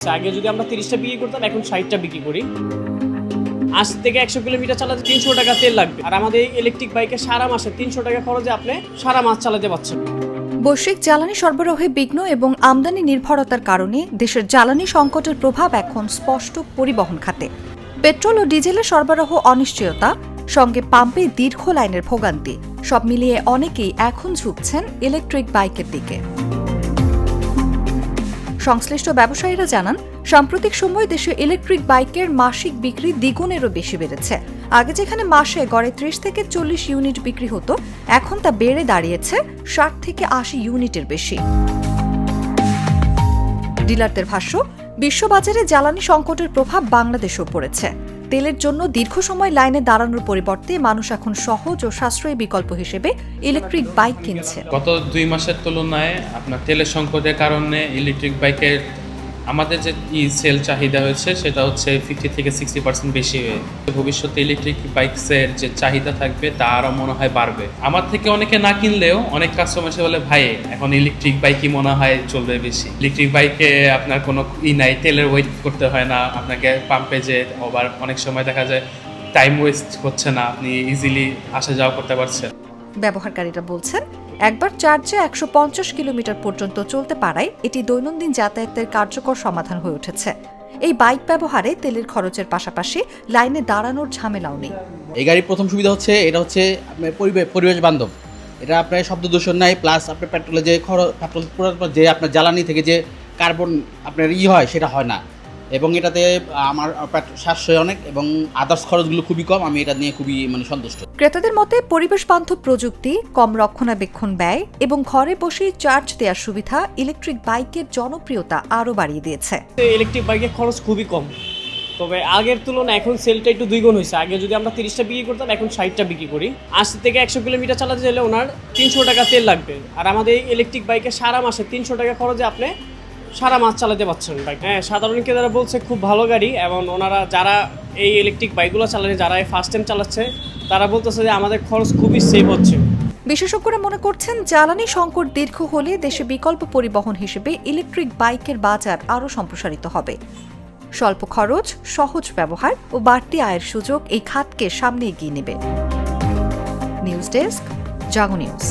আগে যদি আমরা 30টা বিক্রি করতাম, এখন 60টা বিক্রি করি। 80 থেকে 100 কিলোমিটার চালাতে 300 টাকা তেল লাগবে, আর আমাদের ইলেকট্রিক বাইকে সারা মাসে 300 টাকা খরচে আপনি সারা মাস চালাতে পারছেন। বৈশ্বিক জ্বালানি সরবরাহে বিঘ্ন এবং আমদানি নির্ভরতার কারণে দেশের জ্বালানি সংকটের প্রভাব এখন স্পষ্ট পরিবহন খাতে। পেট্রোল ও ডিজেলের সরবরাহ অনিশ্চয়তা, সঙ্গে পাম্পে দীর্ঘ লাইনের ভোগান্তি, সব মিলিয়ে অনেকেই এখন ঝুঁকছেন ইলেকট্রিক বাইকের দিকে। সংশ্লিষ্ট ব্যবসায়ীরা জানান, সাম্প্রতিক সময়ে দেশে ইলেকট্রিক বাইকের মাসিক বিক্রি দ্বিগুণেরও বেশি বেড়েছে। আগে যেখানে মাসে গড়ে 30 থেকে 40 ইউনিট বিক্রি হতো, এখন তা বেড়ে দাঁড়িয়েছে 60 থেকে 80 ইউনিটের বেশি। ডিলারদের ভাষ্য, বিশ্ববাজারে জ্বালানি সংকটের প্রভাব বাংলাদেশেও পড়েছে। তেলের জন্য দীর্ঘ সময় লাইনে দাঁড়ানোর পরিবর্তে মানুষ এখন সহজ ও সাশ্রয়ী বিকল্প হিসেবে ইলেকট্রিক বাইক কিনছে। গত 2 মাসের তুলনায় আপনার তেলের সংকটের কারণে ইলেকট্রিক বাইকের আমাদের যে সেল চাহিদা হয়েছে সেটা হচ্ছে 50 থেকে 60% বেশি হয়ে। ভবিষ্যতে ইলেকট্রিক বাইকসের যে চাহিদা থাকবে তা আরও মনে হয় বাড়বে। আমার থেকে অনেকে না কিনলেও অনেক কাস্টমার এসে বলে, ভাই এখন ইলেকট্রিক বাইকই মনে হয় চলবে বেশি। ইলেকট্রিক বাইকে আপনার কোনো নাই, তেলের ওয়েট করতে হয় না, আপনাকে পাম্পে যে আবার অনেক সময় দেখা যায় টাইম ওয়েস্ট হচ্ছে না, আপনি ইজিলি আসা যাওয়া করতে পারছেন। ব্যবহারকারীরা বলছেন, একবার চার্জে 150 কিলোমিটার পর্যন্ত চলতে পারায় এটি দৈনন্দিন যাতায়াতের কার্যকর সমাধান হয়ে উঠেছে। এই বাইক ব্যবহারে তেলের খরচের পাশাপাশি লাইনে দাঁড়ানোর ঝামেলাও নেই। এই গাড়ির প্রথম সুবিধা হচ্ছে এটা হচ্ছে আপনার পরিবেশ বান্ধব। এটা আপনার শব্দ দূষণ নাই, প্লাস আপনার পেট্রোলে যে পেট্রোল যে আপনার জ্বালানি থেকে যে কার্বন আপনার হয় সেটা হয় না, এবং এটাতে আমার সাশ্রয় অনেক এবং আদার্স খরচগুলো খুবই কম। আমি এটা নিয়ে খুবই সন্তুষ্ট। ক্রেতাদের মতে পরিবেশ বান্ধব প্রযুক্তি, কম রক্ষণাবেক্ষণ ব্যয় এবং ঘরে বসেই চার্জ দেওয়ার সুবিধা ইলেকট্রিক বাইকের জনপ্রিয়তা আরও বাড়িয়ে দিয়েছে। ইলেকট্রিক বাইকের খরচ খুবই কম, তবে আগের তুলনায় এখন সেলটা একটু দ্বিগুণ হয়েছে। আগে যদি আমরা 30টা বিক্রি করতাম, এখন 60টা বিক্রি করি। 80 থেকে 100 কিলোমিটার চালাতে চাইলে ওনার 300 টাকা তেল লাগবে, আর আমাদের ইলেকট্রিক বাইকে সারা মাসে 300 টাকা খরচে আপনি সারা মাস চালাতে পারছেন বাইক। হ্যাঁ, সাধারণ ক্রেতারা বলছে খুব ভালো গাড়ি, এবং ওনারা যারা এই ইলেকট্রিক বাইকগুলো চালাচ্ছে, যারা ফার্স্ট টাইম চালাচ্ছে, তারা বলতেছে যে আমাদের খরচ খুবই সেভ হচ্ছে। বিশেষজ্ঞরা মনে করছেন, জ্বালানি সংকট দীর্ঘ হলে দেশে বিকল্প পরিবহন হিসেবে ইলেকট্রিক বাইকের বাজার আরও সম্প্রসারিত হবে। স্বল্প খরচ, সহজ ব্যবহার ও বাড়তি আয়ের সুযোগ এই খাতকে সামনে এগিয়ে নেবে। নিউজ ডেস্ক, জাগো নিউজ।